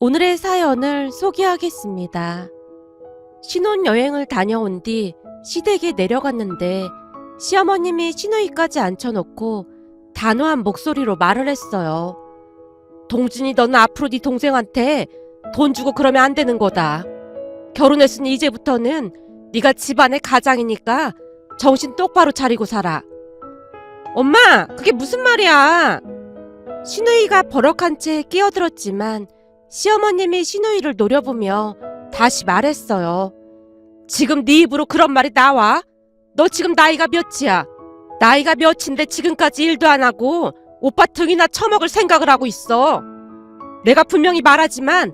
오늘의 사연을 소개하겠습니다. 신혼여행을 다녀온 뒤 시댁에 내려갔는데 시어머님이 시누이까지 앉혀놓고 단호한 목소리로 말을 했어요. 동진이, 너는 앞으로 네 동생한테 돈 주고 그러면 안 되는 거다. 결혼했으니 이제부터는 네가 집안의 가장이니까 정신 똑바로 차리고 살아. 엄마, 그게 무슨 말이야? 시누이가 버럭한 채 끼어들었지만 시어머님이 시누이를 노려보며 다시 말했어요. 지금 네 입으로 그런 말이 나와? 너 지금 나이가 몇이야? 나이가 몇인데 지금까지 일도 안 하고 오빠 등이나 처먹을 생각을 하고 있어. 내가 분명히 말하지만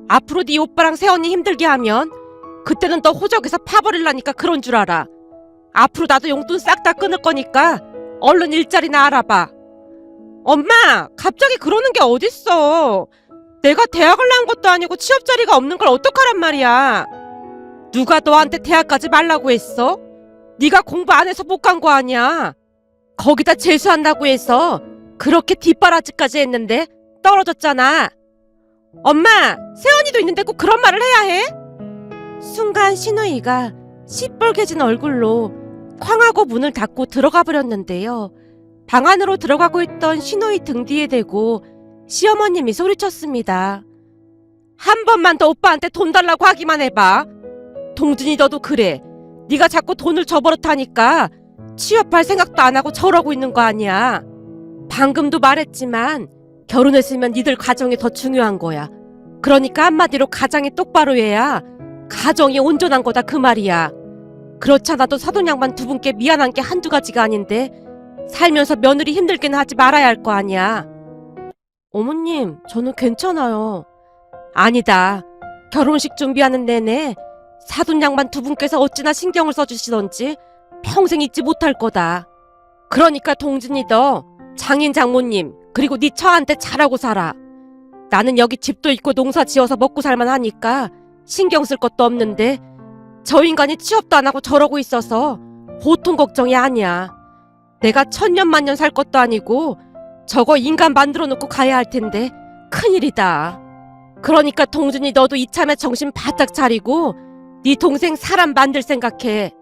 앞으로 네 오빠랑 새언니 힘들게 하면 그때는 너 호적에서 파버릴라니까 그런 줄 알아. 앞으로 나도 용돈 싹 다 끊을 거니까 얼른 일자리나 알아봐. 엄마, 갑자기 그러는 게 어딨어. 내가 대학을 나온 것도 아니고 취업 자리가 없는 걸 어떡하란 말이야. 누가 너한테 대학까지 말라고 했어? 네가 공부 안 해서 못 간 거 아니야. 거기다 재수한다고 해서 그렇게 뒷바라지까지 했는데 떨어졌잖아. 엄마, 세연이도 있는데 꼭 그런 말을 해야 해? 순간 시누이가 시뻘개진 얼굴로 쾅하고 문을 닫고 들어가 버렸는데요. 방 안으로 들어가고 있던 시누이 등 뒤에 대고 시어머님이 소리쳤습니다. 한 번만 더 오빠한테 돈 달라고 하기만 해봐. 동진이 너도 그래. 네가 자꾸 돈을 저버릇하니까 취업할 생각도 안 하고 저러고 있는 거 아니야. 방금도 말했지만 결혼했으면 니들 가정이 더 중요한 거야. 그러니까 한마디로 가장이 똑바로 해야 가정이 온전한 거다 그 말이야. 그렇잖아도 사돈 양반 두 분께 미안한 게 한두 가지가 아닌데 살면서 며느리 힘들게는 하지 말아야 할 거 아니야. 어머님, 저는 괜찮아요. 아니다. 결혼식 준비하는 내내 사돈 양반 두 분께서 어찌나 신경을 써주시던지 평생 잊지 못할 거다. 그러니까 동진이 너 장인 장모님 그리고 네 처한테 잘하고 살아. 나는 여기 집도 있고 농사 지어서 먹고 살만 하니까 신경 쓸 것도 없는데 저 인간이 취업도 안 하고 저러고 있어서 보통 걱정이 아니야. 내가 천년만년 살 것도 아니고 저거 인간 만들어 놓고 가야 할 텐데 큰일이다. 그러니까 동준이 너도 이참에 정신 바짝 차리고 네 동생 사람 만들 생각해.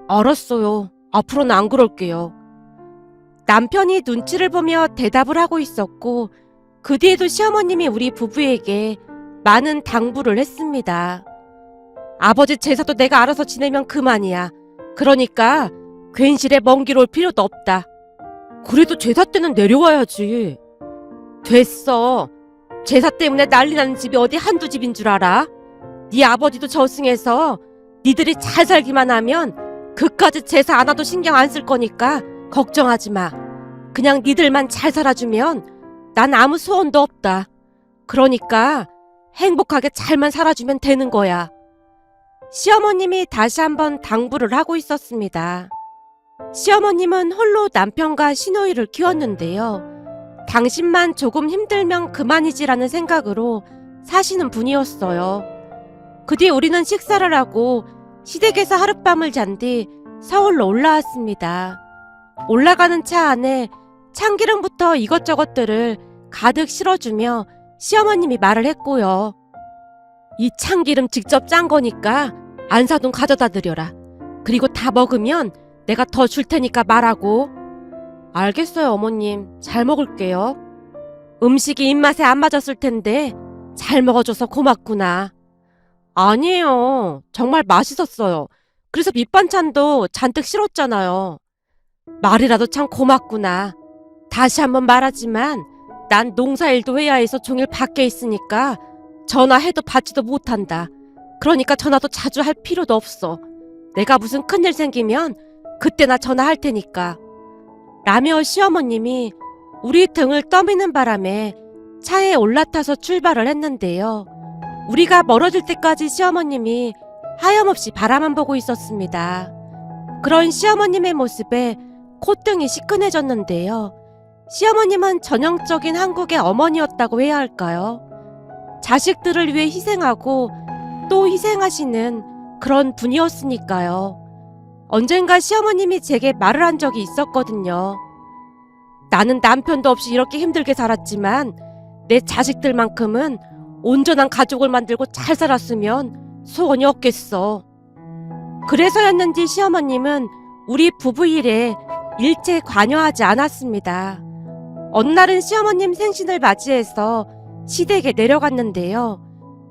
알았어요. 앞으로는 안 그럴게요. 남편이 눈치를 보며 대답을 하고 있었고 그 뒤에도 시어머님이 우리 부부에게 많은 당부를 했습니다. 아버지 제사도 내가 알아서 지내면 그만이야. 그러니까 괜시레 먼 길 올 필요도 없다. 그래도 제사 때는 내려와야지. 됐어. 제사 때문에 난리 나는 집이 어디 한두 집인 줄 알아? 네 아버지도 저승해서 니들이 잘 살기만 하면 그까짓 제사 안 와도 신경 안 쓸 거니까 걱정하지 마. 그냥 니들만 잘 살아주면 난 아무 소원도 없다. 그러니까 행복하게 잘만 살아주면 되는 거야. 시어머님이 다시 한번 당부를 하고 있었습니다. 시어머님은 홀로 남편과 시누이를 키웠는데요. 당신만 조금 힘들면 그만이지라는 생각으로 사시는 분이었어요. 그 뒤 우리는 식사를 하고 시댁에서 하룻밤을 잔 뒤 서울로 올라왔습니다. 올라가는 차 안에 참기름부터 이것저것들을 가득 실어주며 시어머님이 말을 했고요. 이 참기름 직접 짠 거니까 안 사돈 가져다 드려라. 그리고 다 먹으면 내가 더 줄 테니까 말하고. 알겠어요, 어머님. 잘 먹을게요. 음식이 입맛에 안 맞았을 텐데 잘 먹어줘서 고맙구나. 아니에요. 정말 맛있었어요. 그래서 밑반찬도 잔뜩 실었잖아요. 말이라도 참 고맙구나. 다시 한번 말하지만 난 농사일도 해야 해서 종일 밖에 있으니까 전화해도 받지도 못한다. 그러니까 전화도 자주 할 필요도 없어. 내가 무슨 큰일 생기면 그때나 전화할 테니까. 라며 시어머님이 우리 등을 떠미는 바람에 차에 올라타서 출발을 했는데요. 우리가 멀어질 때까지 시어머님이 하염없이 바라만 보고 있었습니다. 그런 시어머님의 모습에 콧등이 시큰해졌는데요. 시어머님은 전형적인 한국의 어머니였다고 해야 할까요? 자식들을 위해 희생하고 또 희생하시는 그런 분이었으니까요. 언젠가 시어머님이 제게 말을 한 적이 있었거든요. 나는 남편도 없이 이렇게 힘들게 살았지만 내 자식들만큼은 온전한 가족을 만들고 잘 살았으면 소원이 없겠어. 그래서였는지 시어머님은 우리 부부 일에 일체 관여하지 않았습니다. 어느 날은 시어머님 생신을 맞이해서 시댁에 내려갔는데요.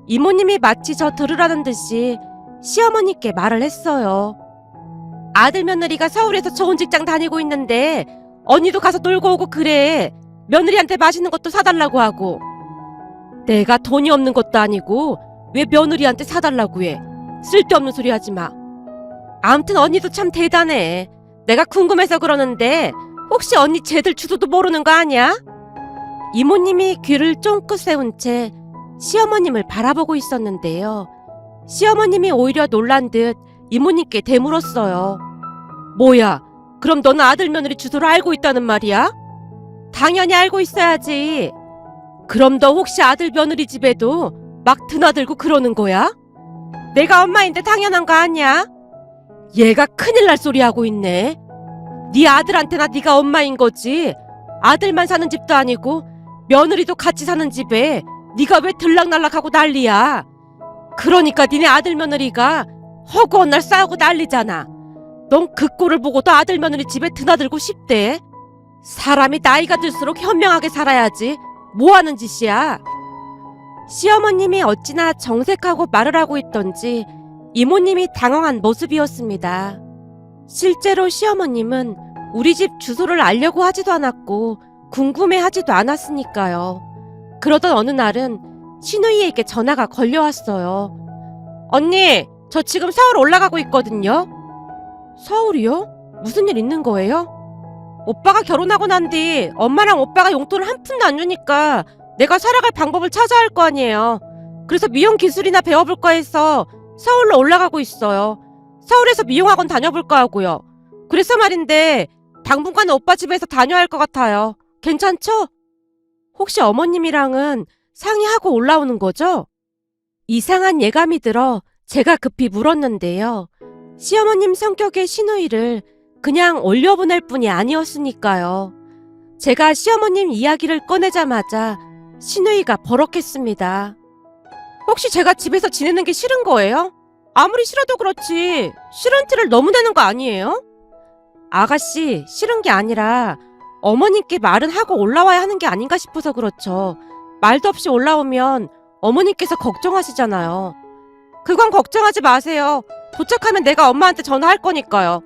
이모님이 마치 저 들으라는 듯이 시어머니께 말을 했어요. 아들 며느리가 서울에서 좋은 직장 다니고 있는데 언니도 가서 놀고 오고 그래. 며느리한테 맛있는 것도 사달라고 하고. 내가 돈이 없는 것도 아니고 왜 며느리한테 사달라고 해. 쓸데없는 소리 하지 마. 아무튼 언니도 참 대단해. 내가 궁금해서 그러는데 혹시 언니 쟤들 주소도 모르는 거 아니야? 이모님이 귀를 쫑긋 세운 채 시어머님을 바라보고 있었는데요. 시어머님이 오히려 놀란 듯 이모님께 되물었어요. 뭐야, 그럼 너는 아들 며느리 주소를 알고 있다는 말이야? 당연히 알고 있어야지. 그럼 너 혹시 아들 며느리 집에도 막 드나들고 그러는 거야? 내가 엄마인데 당연한 거 아니야? 얘가 큰일 날 소리 하고 있네. 네 아들한테나 네가 엄마인 거지. 아들만 사는 집도 아니고 며느리도 같이 사는 집에 네가 왜 들락날락하고 난리야. 그러니까 니네 아들 며느리가 허구한 날 싸우고 난리잖아. 넌 그 꼴을 보고도 아들 며느리 집에 드나들고 싶대. 사람이 나이가 들수록 현명하게 살아야지. 뭐하는 짓이야. 시어머님이 어찌나 정색하고 말을 하고 있던지 이모님이 당황한 모습이었습니다. 실제로 시어머님은 우리 집 주소를 알려고 하지도 않았고 궁금해하지도 않았으니까요. 그러던 어느 날은 시누이에게 전화가 걸려왔어요. 언니, 저 지금 서울 올라가고 있거든요. 서울이요? 무슨 일 있는 거예요? 오빠가 결혼하고 난 뒤 엄마랑 오빠가 용돈을 한 푼도 안 주니까 내가 살아갈 방법을 찾아야 할 거 아니에요. 그래서 미용 기술이나 배워볼까 해서 서울로 올라가고 있어요. 서울에서 미용학원 다녀볼까 하고요. 그래서 말인데 당분간은 오빠 집에서 다녀야 할 것 같아요. 괜찮죠? 혹시 어머님이랑은 상의하고 올라오는 거죠? 이상한 예감이 들어 제가 급히 물었는데요. 시어머님 성격의 시누이를 그냥 올려보낼 뿐이 아니었으니까요. 제가 시어머님 이야기를 꺼내자마자 시누이가 버럭했습니다. 혹시 제가 집에서 지내는 게 싫은 거예요? 아무리 싫어도 그렇지 싫은 티를 너무 내는 거 아니에요? 아가씨, 싫은 게 아니라 어머님께 말은 하고 올라와야 하는 게 아닌가 싶어서 그렇죠. 말도 없이 올라오면 어머님께서 걱정하시잖아요. 그건 걱정하지 마세요. 도착하면 내가 엄마한테 전화할 거니까요.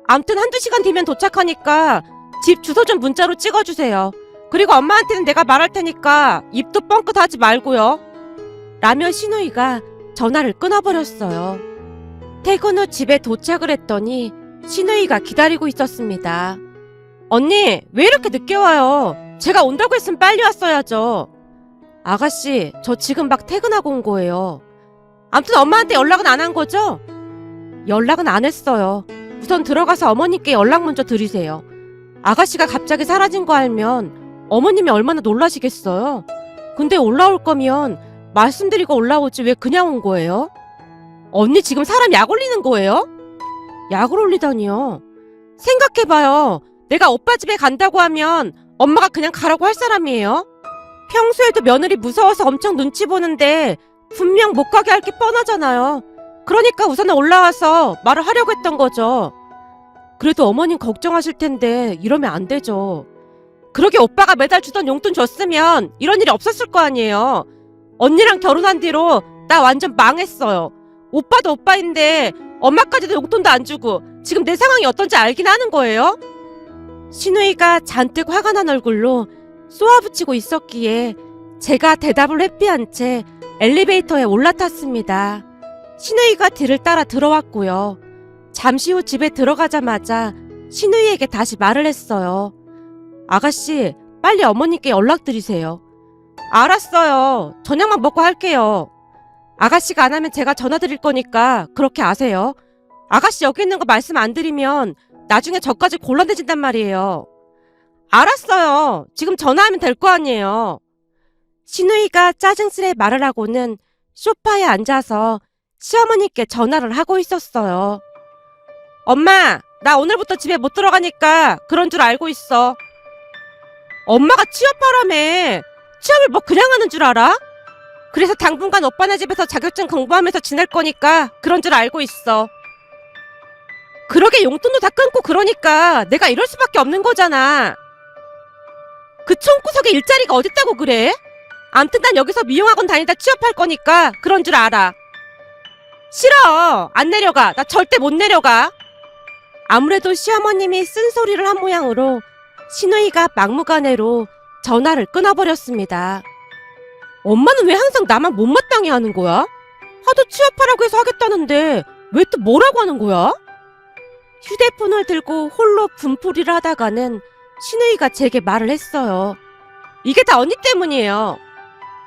암튼 한두 시간 뒤면 도착하니까 집 주소 좀 문자로 찍어주세요. 그리고 엄마한테는 내가 말할 테니까 입도 뻥끗하지 말고요. 라며 시누이가 전화를 끊어버렸어요. 퇴근 후 집에 도착을 했더니 시누이가 기다리고 있었습니다. 언니, 왜 이렇게 늦게 와요? 제가 온다고 했으면 빨리 왔어야죠. 아가씨, 저 지금 막 퇴근하고 온 거예요. 아무튼 엄마한테 연락은 안 한 거죠? 연락은 안 했어요. 우선 들어가서 어머님께 연락 먼저 드리세요. 아가씨가 갑자기 사라진 거 알면 어머님이 얼마나 놀라시겠어요. 근데 올라올 거면 말씀드리고 올라오지 왜 그냥 온 거예요? 언니 지금 사람 약 올리는 거예요? 약을 올리다니요. 생각해봐요. 내가 오빠 집에 간다고 하면 엄마가 그냥 가라고 할 사람이에요? 평소에도 며느리 무서워서 엄청 눈치 보는데 분명 못 가게 할 게 뻔하잖아요. 그러니까 우선은 올라와서 말을 하려고 했던 거죠. 그래도 어머님 걱정하실 텐데 이러면 안 되죠. 그러게 오빠가 매달 주던 용돈 줬으면 이런 일이 없었을 거 아니에요. 언니랑 결혼한 뒤로 나 완전 망했어요. 오빠도 오빠인데 엄마까지도 용돈도 안 주고 지금 내 상황이 어떤지 알긴 하는 거예요? 시누이가 잔뜩 화가 난 얼굴로 쏘아붙이고 있었기에 제가 대답을 회피한 채 엘리베이터에 올라탔습니다. 시누이가 뒤를 따라 들어왔고요. 잠시 후 집에 들어가자마자 시누이에게 다시 말을 했어요. 아가씨, 빨리 어머님께 연락드리세요. 알았어요. 저녁만 먹고 할게요. 아가씨가 안 하면 제가 전화 드릴 거니까 그렇게 아세요. 아가씨 여기 있는 거 말씀 안 드리면 나중에 저까지 곤란해진단 말이에요. 알았어요. 지금 전화하면 될 거 아니에요. 시누이가 짜증스레 말을 하고는 소파에 앉아서 시어머니께 전화를 하고 있었어요. 엄마, 나 오늘부터 집에 못 들어가니까 그런 줄 알고 있어. 엄마가 취업하라며. 취업을 뭐 그냥 하는 줄 알아? 그래서 당분간 오빠네 집에서 자격증 공부하면서 지낼 거니까 그런 줄 알고 있어. 그러게 용돈도 다 끊고 그러니까 내가 이럴 수밖에 없는 거잖아. 그 총구석에 일자리가 어딨다고 그래? 암튼 난 여기서 미용학원 다니다 취업할 거니까 그런 줄 알아. 싫어. 안 내려가. 나 절대 못 내려가. 아무래도 시어머님이 쓴소리를 한 모양으로 신우이가 막무가내로 전화를 끊어버렸습니다. 엄마는 왜 항상 나만 못마땅해 하는 거야? 하도 취업하라고 해서 하겠다는데 왜 또 뭐라고 하는 거야? 휴대폰을 들고 홀로 분풀이를 하다가는 신우이가 제게 말을 했어요. 이게 다 언니 때문이에요.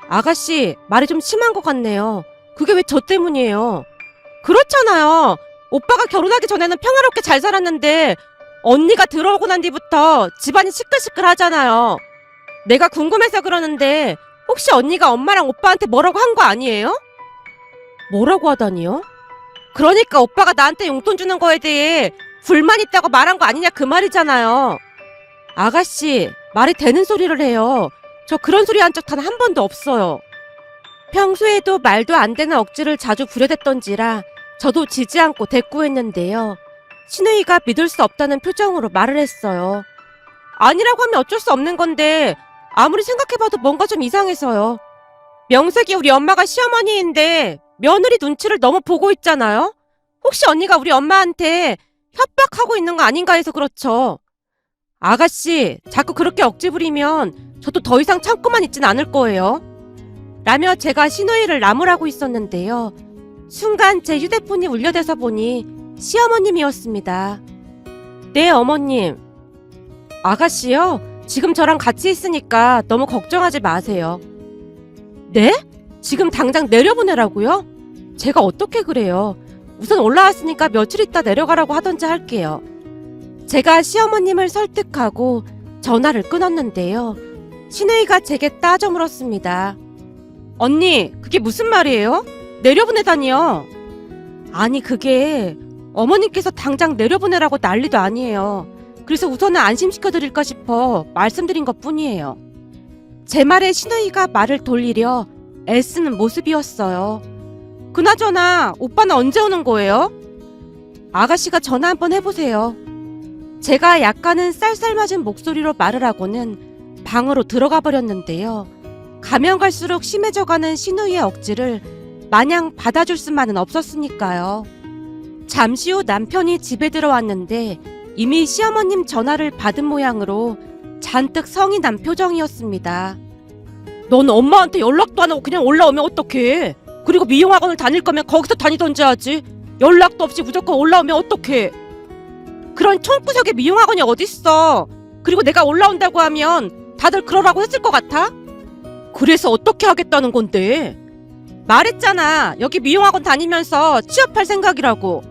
아가씨, 말이 좀 심한 것 같네요. 그게 왜 저 때문이에요? 그렇잖아요. 오빠가 결혼하기 전에는 평화롭게 잘 살았는데 언니가 들어오고 난 뒤부터 집안이 시끌시끌 하잖아요. 내가 궁금해서 그러는데 혹시 언니가 엄마랑 오빠한테 뭐라고 한 거 아니에요? 뭐라고 하다니요? 그러니까 오빠가 나한테 용돈 주는 거에 대해 불만 있다고 말한 거 아니냐 그 말이잖아요. 아가씨, 말이 되는 소리를 해요. 저 그런 소리 한 적 단 한 번도 없어요. 평소에도 말도 안 되는 억지를 자주 부려댔던지라 저도 지지 않고 대꾸했는데요. 신우이가 믿을 수 없다는 표정으로 말을 했어요. 아니라고 하면 어쩔 수 없는 건데 아무리 생각해봐도 뭔가 좀 이상해서요. 명색이 우리 엄마가 시어머니인데 며느리 눈치를 너무 보고 있잖아요. 혹시 언니가 우리 엄마한테 협박하고 있는 거 아닌가 해서 그렇죠. 아가씨, 자꾸 그렇게 억지 부리면 저도 더 이상 참고만 있진 않을 거예요. 라며 제가 신우이를 나무라고 있었는데요. 순간 제 휴대폰이 울려대서 보니 시어머님이었습니다. 네, 어머님. 아가씨요? 지금 저랑 같이 있으니까 너무 걱정하지 마세요. 네? 지금 당장 내려보내라고요? 제가 어떻게 그래요? 우선 올라왔으니까 며칠 있다 내려가라고 하던지 할게요. 제가 시어머님을 설득하고 전화를 끊었는데요. 신우이가 제게 따져 물었습니다. 언니, 그게 무슨 말이에요? 내려보내다니요. 아니, 그게 어머님께서 당장 내려보내라고 난리도 아니에요. 그래서 우선은 안심시켜드릴까 싶어 말씀드린 것 뿐이에요. 제 말에 신우이가 말을 돌리려 애쓰는 모습이었어요. 그나저나 오빠는 언제 오는 거예요? 아가씨가 전화 한번 해보세요. 제가 약간은 쌀쌀맞은 목소리로 말을 하고는 방으로 들어가 버렸는데요. 가면 갈수록 심해져가는 신우이의 억지를 마냥 받아줄 수만은 없었으니까요. 잠시 후 남편이 집에 들어왔는데 이미 시어머님 전화를 받은 모양으로 잔뜩 성이 난 표정이었습니다. 넌 엄마한테 연락도 안 하고 그냥 올라오면 어떡해? 그리고 미용학원을 다닐 거면 거기서 다니던지 하지. 연락도 없이 무조건 올라오면 어떡해? 그런 총구석에 미용학원이 어딨어? 그리고 내가 올라온다고 하면 다들 그러라고 했을 것 같아? 그래서 어떻게 하겠다는 건데? 말했잖아. 여기 미용학원 다니면서 취업할 생각이라고.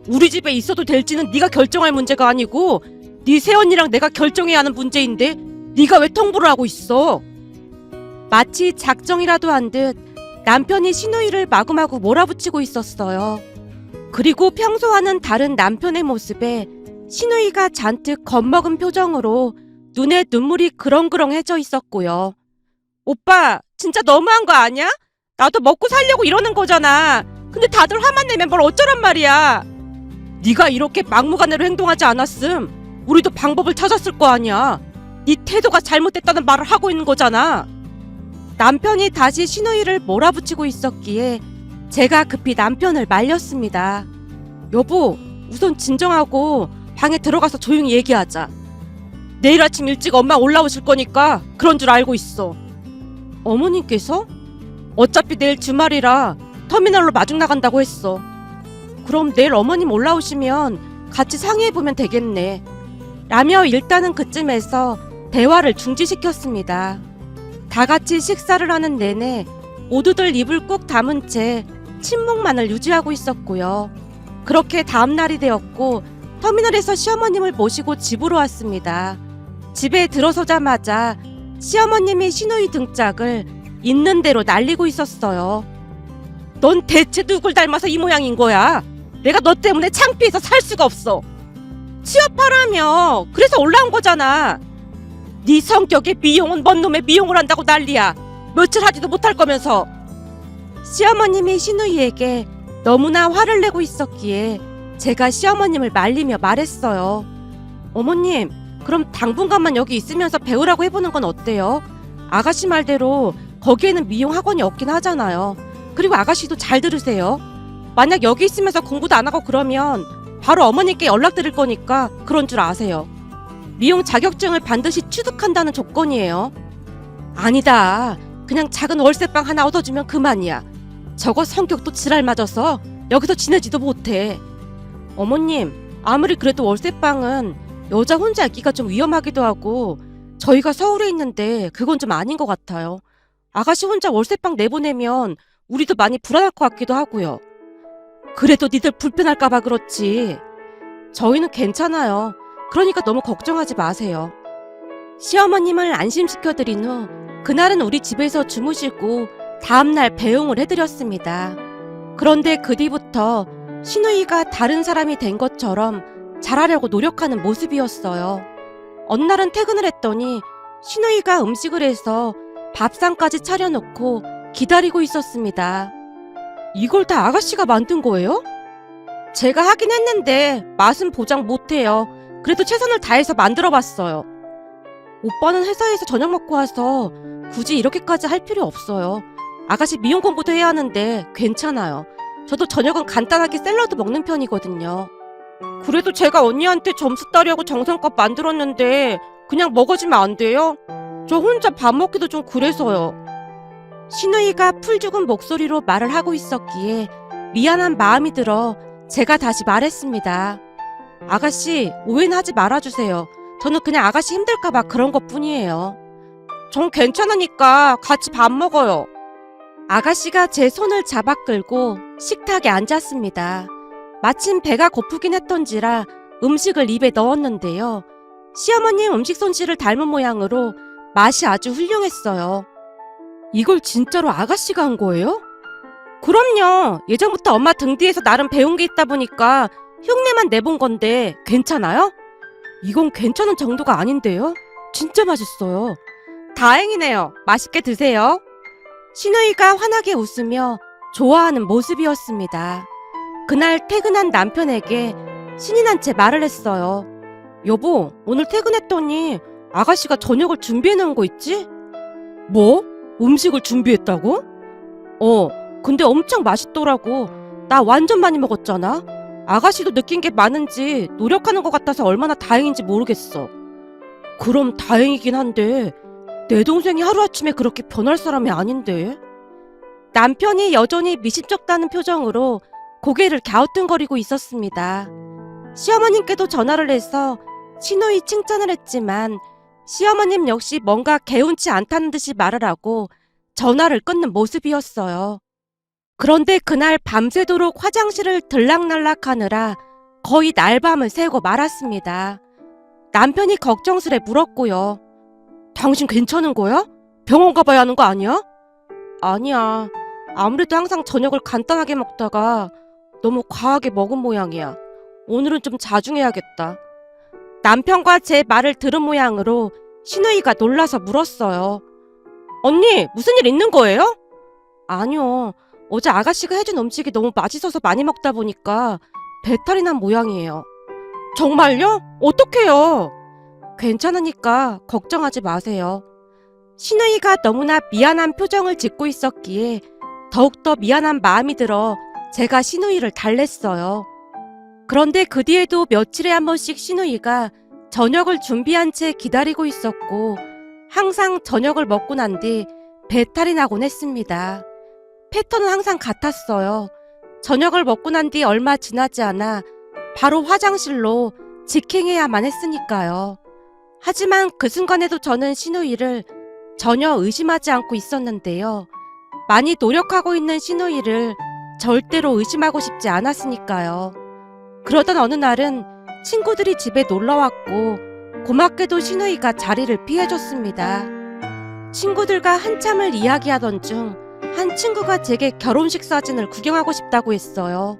우리 집에 있어도 될지는 네가 결정할 문제가 아니고 네 새언니랑 내가 결정해야 하는 문제인데 네가 왜 통보를 하고 있어? 마치 작정이라도 한 듯 남편이 신우이를 마구마구 몰아붙이고 있었어요. 그리고 평소와는 다른 남편의 모습에 신우이가 잔뜩 겁먹은 표정으로 눈에 눈물이 그렁그렁해져 있었고요. 오빠, 진짜 너무한 거 아니야? 나도 먹고 살려고 이러는 거잖아. 근데 다들 화만 내면 뭘 어쩌란 말이야. 네가 이렇게 막무가내로 행동하지 않았음 우리도 방법을 찾았을 거 아니야. 네 태도가 잘못됐다는 말을 하고 있는 거잖아. 남편이 다시 신우이를 몰아붙이고 있었기에 제가 급히 남편을 말렸습니다. 여보, 우선 진정하고 방에 들어가서 조용히 얘기하자. 내일 아침 일찍 엄마 올라오실 거니까 그런 줄 알고 있어. 어머님께서? 어차피 내일 주말이라 터미널로 마중 나간다고 했어. 그럼 내일 어머님 올라오시면 같이 상의해보면 되겠네. 라며 일단은 그쯤에서 대화를 중지시켰습니다. 다 같이 식사를 하는 내내 모두들 입을 꾹 다문 채 침묵만을 유지하고 있었고요. 그렇게 다음날이 되었고 터미널에서 시어머님을 모시고 집으로 왔습니다. 집에 들어서자마자 시어머님이 신우이 등짝을 있는 대로 날리고 있었어요. 넌 대체 누굴 닮아서 이 모양인 거야? 내가 너 때문에 창피해서 살 수가 없어. 취업하라며. 그래서 올라온 거잖아. 네 성격에 미용은 뭔 놈의 미용을 한다고 난리야. 며칠 하지도 못할 거면서 시어머님이 신우이에게 너무나 화를 내고 있었기에 제가 시어머님을 말리며 말했어요. 어머님, 그럼 당분간만 여기 있으면서 배우라고 해보는 건 어때요? 아가씨 말대로 거기에는 미용 학원이 없긴 하잖아요. 그리고 아가씨도 잘 들으세요. 만약 여기 있으면서 공부도 안 하고 그러면 바로 어머님께 연락드릴 거니까 그런 줄 아세요. 미용 자격증을 반드시 취득한다는 조건이에요. 아니다. 그냥 작은 월세방 하나 얻어주면 그만이야. 저거 성격도 지랄 맞아서 여기서 지내지도 못해. 어머님, 아무리 그래도 월세방은 여자 혼자 있기가 좀 위험하기도 하고 저희가 서울에 있는데 그건 좀 아닌 것 같아요. 아가씨 혼자 월세방 내보내면 우리도 많이 불안할 것 같기도 하고요. 그래도 니들 불편할까봐 그렇지. 저희는 괜찮아요. 그러니까 너무 걱정하지 마세요. 시어머님을 안심시켜드린 후 그날은 우리 집에서 주무시고 다음날 배웅을 해드렸습니다. 그런데 그 뒤부터 신우이가 다른 사람이 된 것처럼 잘하려고 노력하는 모습이었어요. 어느 날은 퇴근을 했더니 신우이가 음식을 해서 밥상까지 차려놓고 기다리고 있었습니다. 이걸 다 아가씨가 만든 거예요? 제가 하긴 했는데 맛은 보장 못해요. 그래도 최선을 다해서 만들어봤어요. 오빠는 회사에서 저녁 먹고 와서 굳이 이렇게까지 할 필요 없어요. 아가씨 미용 공부도 해야 하는데 괜찮아요. 저도 저녁은 간단하게 샐러드 먹는 편이거든요. 그래도 제가 언니한테 점수 따려고 정성껏 만들었는데 그냥 먹어주면 안 돼요? 저 혼자 밥 먹기도 좀 그래서요. 신우이가 풀 죽은 목소리로 말을 하고 있었기에 미안한 마음이 들어 제가 다시 말했습니다. 아가씨, 오해는 하지 말아주세요. 저는 그냥 아가씨 힘들까봐 그런 것뿐이에요. 전 괜찮으니까 같이 밥 먹어요. 아가씨가 제 손을 잡아 끌고 식탁에 앉았습니다. 마침 배가 고프긴 했던지라 음식을 입에 넣었는데요. 시어머님 음식 솜씨를 닮은 모양으로 맛이 아주 훌륭했어요. 이걸 진짜로 아가씨가 한 거예요? 그럼요. 예전부터 엄마 등 뒤에서 나름 배운 게 있다 보니까 흉내만 내본 건데 괜찮아요? 이건 괜찮은 정도가 아닌데요? 진짜 맛있어요. 다행이네요. 맛있게 드세요. 신우이가 환하게 웃으며 좋아하는 모습이었습니다. 그날 퇴근한 남편에게 신이 난 채 말을 했어요. 여보, 오늘 퇴근했더니 아가씨가 저녁을 준비해 놓은 거 있지? 뭐? 음식을 준비했다고? 근데 엄청 맛있더라고. 나 완전 많이 먹었잖아. 아가씨도 느낀 게 많은지 노력하는 것 같아서 얼마나 다행인지 모르겠어. 그럼 다행이긴 한데 내 동생이 하루아침에 그렇게 변할 사람이 아닌데. 남편이 여전히 미심쩍다는 표정으로 고개를 갸우뚱거리고 있었습니다. 시어머님께도 전화를 해서 신우이 칭찬을 했지만 시어머님 역시 뭔가 개운치 않다는 듯이 말을 하고 전화를 끊는 모습이었어요. 그런데 그날 밤새도록 화장실을 들락날락하느라 거의 날밤을 새고 말았습니다. 남편이 걱정스레 물었고요. 당신 괜찮은 거야? 병원 가봐야 하는 거 아니야? 아니야. 아무래도 항상 저녁을 간단하게 먹다가 너무 과하게 먹은 모양이야. 오늘은 좀 자중해야겠다. 남편과 제 말을 들은 모양으로 신우이가 놀라서 물었어요. 언니, 무슨 일 있는 거예요? 아니요. 어제 아가씨가 해준 음식이 너무 맛있어서 많이 먹다 보니까 배탈이 난 모양이에요. 정말요? 어떡해요? 괜찮으니까 걱정하지 마세요. 신우이가 너무나 미안한 표정을 짓고 있었기에 더욱더 미안한 마음이 들어 제가 신우이를 달랬어요. 그런데 그 뒤에도 며칠에 한 번씩 신우이가 저녁을 준비한 채 기다리고 있었고 항상 저녁을 먹고 난 뒤 배탈이 나곤 했습니다. 패턴은 항상 같았어요. 저녁을 먹고 난 뒤 얼마 지나지 않아 바로 화장실로 직행해야만 했으니까요. 하지만 그 순간에도 저는 신우이를 전혀 의심하지 않고 있었는데요. 많이 노력하고 있는 신우이를 절대로 의심하고 싶지 않았으니까요. 그러던 어느 날은 친구들이 집에 놀러왔고 고맙게도 신우이가 자리를 피해줬습니다. 친구들과 한참을 이야기하던 중 한 친구가 제게 결혼식 사진을 구경하고 싶다고 했어요.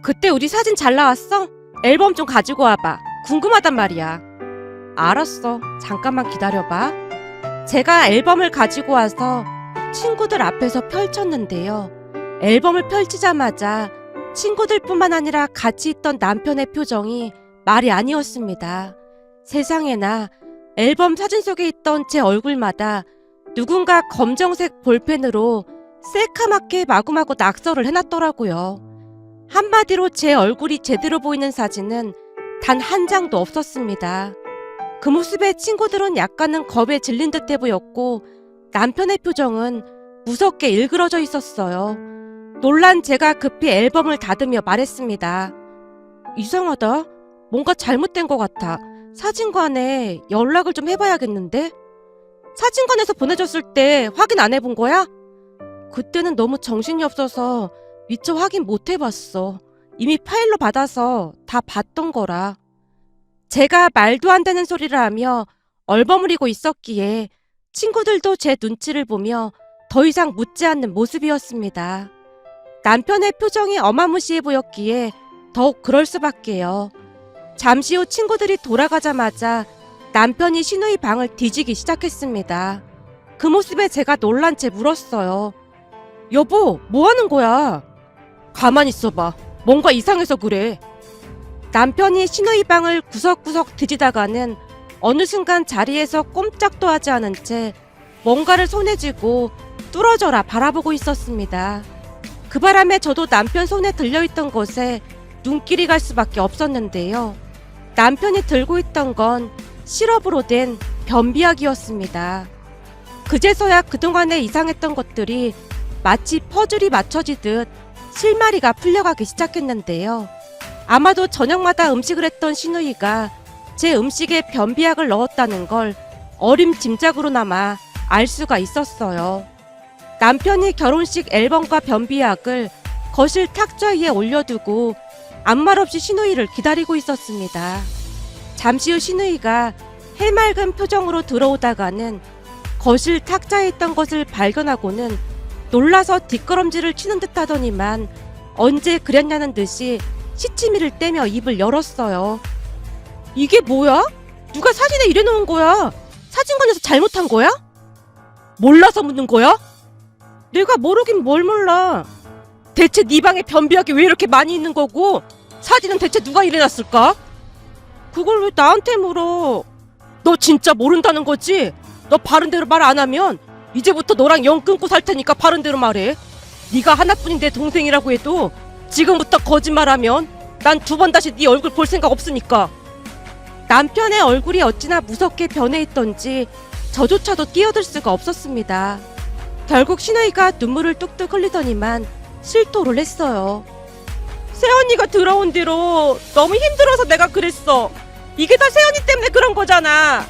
그때 우리 사진 잘 나왔어? 앨범 좀 가지고 와봐. 궁금하단 말이야. 알았어. 잠깐만 기다려봐. 제가 앨범을 가지고 와서 친구들 앞에서 펼쳤는데요. 앨범을 펼치자마자 친구들뿐만 아니라 같이 있던 남편의 표정이 말이 아니었습니다. 세상에나 앨범 사진 속에 있던 제 얼굴마다 누군가 검정색 볼펜으로 새카맣게 마구마구 낙서를 해놨더라고요. 한마디로 제 얼굴이 제대로 보이는 사진은 단 한 장도 없었습니다. 그 모습에 친구들은 약간은 겁에 질린 듯해 보였고 남편의 표정은 무섭게 일그러져 있었어요. 놀란 제가 급히 앨범을 닫으며 말했습니다. 이상하다. 뭔가 잘못된 것 같아. 사진관에 연락을 좀 해봐야겠는데? 사진관에서 보내줬을 때 확인 안 해본 거야? 그때는 너무 정신이 없어서 미처 확인 못 해봤어. 이미 파일로 받아서 다 봤던 거라. 제가 말도 안 되는 소리를 하며 얼버무리고 있었기에 친구들도 제 눈치를 보며 더 이상 묻지 않는 모습이었습니다. 남편의 표정이 어마무시해 보였기에 더욱 그럴 수밖에요. 잠시 후 친구들이 돌아가자마자 남편이 신우이 방을 뒤지기 시작했습니다. 그 모습에 제가 놀란 채 물었어요. 여보, 뭐 하는 거야? 가만히 있어봐. 뭔가 이상해서 그래. 남편이 신우이 방을 구석구석 뒤지다가는 어느 순간 자리에서 꼼짝도 하지 않은 채 뭔가를 손에 쥐고 뚫어져라 바라보고 있었습니다. 그 바람에 저도 남편 손에 들려있던 것에 눈길이 갈 수밖에 없었는데요. 남편이 들고 있던 건 시럽으로 된 변비약이었습니다. 그제서야 그동안에 이상했던 것들이 마치 퍼즐이 맞춰지듯 실마리가 풀려가기 시작했는데요. 아마도 저녁마다 음식을 했던 신우이가 제 음식에 변비약을 넣었다는 걸 어림짐작으로나마 알 수가 있었어요. 남편이 결혼식 앨범과 변비약을 거실 탁자 위에 올려두고 아무 말 없이 신우이를 기다리고 있었습니다. 잠시 후 신우이가 해맑은 표정으로 들어오다가는 거실 탁자에 있던 것을 발견하고는 놀라서 뒷걸음질을 치는 듯 하더니만 언제 그랬냐는 듯이 시치미를 떼며 입을 열었어요. 이게 뭐야? 누가 사진에 이래놓은 거야? 사진관에서 잘못한 거야? 몰라서 묻는 거야? 내가 모르긴 뭘 몰라. 대체 네 방에 변비약이 왜 이렇게 많이 있는 거고 사진은 대체 누가 이래놨을까? 그걸 왜 나한테 물어? 너 진짜 모른다는 거지? 너 바른 대로 말 안 하면 이제부터 너랑 영 끊고 살 테니까 바른 대로 말해. 네가 하나뿐인 내 동생이라고 해도 지금부터 거짓말하면 난 두 번 다시 네 얼굴 볼 생각 없으니까. 남편의 얼굴이 어찌나 무섭게 변해 있던지 저조차도 끼어들 수가 없었습니다. 결국 신우이가 눈물을 뚝뚝 흘리더니만 실토를 했어요. 새언니가 들어온 뒤로 너무 힘들어서 내가 그랬어. 이게 다 새언니 때문에 그런 거잖아.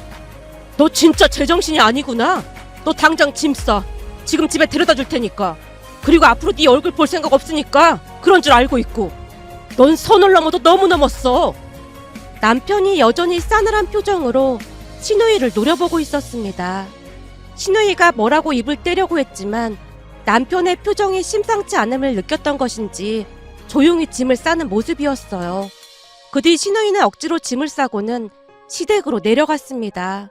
너 진짜 제정신이 아니구나. 너 당장 짐 싸. 지금 집에 데려다 줄 테니까. 그리고 앞으로 네 얼굴 볼 생각 없으니까 그런 줄 알고 있고. 넌 선을 넘어도 너무 넘었어. 남편이 여전히 싸늘한 표정으로 신우이를 노려보고 있었습니다. 신우이가 뭐라고 입을 떼려고 했지만 남편의 표정이 심상치 않음을 느꼈던 것인지 조용히 짐을 싸는 모습이었어요. 그 뒤 신우이는 억지로 짐을 싸고는 시댁으로 내려갔습니다.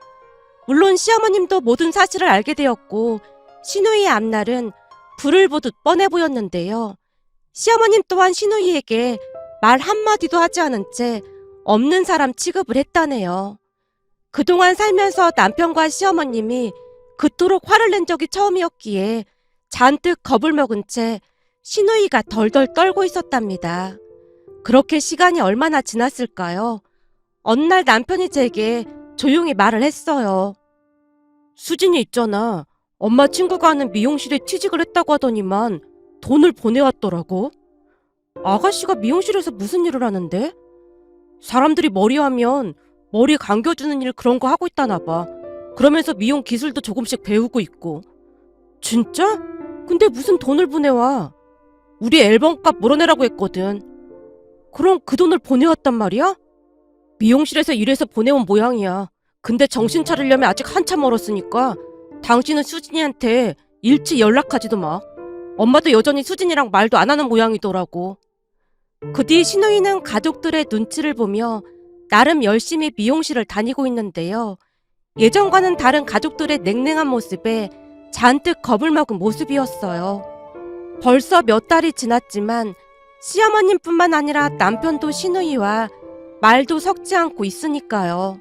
물론 시어머님도 모든 사실을 알게 되었고 신우이의 앞날은 불을 보듯 뻔해 보였는데요. 시어머님 또한 신우이에게 말 한마디도 하지 않은 채 없는 사람 취급을 했다네요. 그동안 살면서 남편과 시어머님이 그토록 화를 낸 적이 처음이었기에 잔뜩 겁을 먹은 채 신우이가 덜덜 떨고 있었답니다. 그렇게 시간이 얼마나 지났을까요? 어느 날 남편이 제게 조용히 말을 했어요. 수진이 있잖아. 엄마 친구가 하는 미용실에 취직을 했다고 하더니만 돈을 보내왔더라고. 아가씨가 미용실에서 무슨 일을 하는데? 사람들이 머리하면 머리 감겨주는 일 그런 거 하고 있다나 봐. 그러면서 미용 기술도 조금씩 배우고 있고. 진짜? 근데 무슨 돈을 보내와? 우리 앨범값 물어내라고 했거든. 그럼 그 돈을 보내왔단 말이야? 미용실에서 일해서 보내온 모양이야. 근데 정신 차리려면 아직 한참 멀었으니까 당신은 수진이한테 일치 연락하지도 마. 엄마도 여전히 수진이랑 말도 안 하는 모양이더라고. 그 뒤 신우이는 가족들의 눈치를 보며 나름 열심히 미용실을 다니고 있는데요. 예전과는 다른 가족들의 냉랭한 모습에 잔뜩 겁을 먹은 모습이었어요. 벌써 몇 달이 지났지만 시어머님뿐만 아니라 남편도 신우이와 말도 섞지 않고 있으니까요.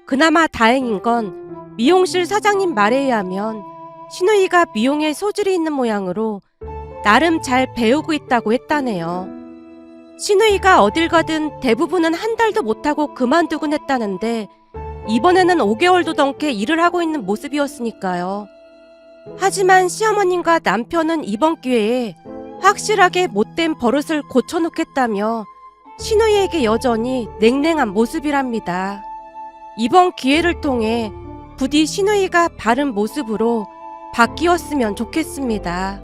그나마 다행인 건 미용실 사장님 말에 의하면 신우이가 미용에 소질이 있는 모양으로 나름 잘 배우고 있다고 했다네요. 신우이가 어딜 가든 대부분은 한 달도 못하고 그만두곤 했다는데 이번에는 5개월도 넘게 일을 하고 있는 모습이었으니까요. 하지만 시어머님과 남편은 이번 기회에 확실하게 못된 버릇을 고쳐놓겠다며 신우이에게 여전히 냉랭한 모습이랍니다. 이번 기회를 통해 부디 신우이가 바른 모습으로 바뀌었으면 좋겠습니다.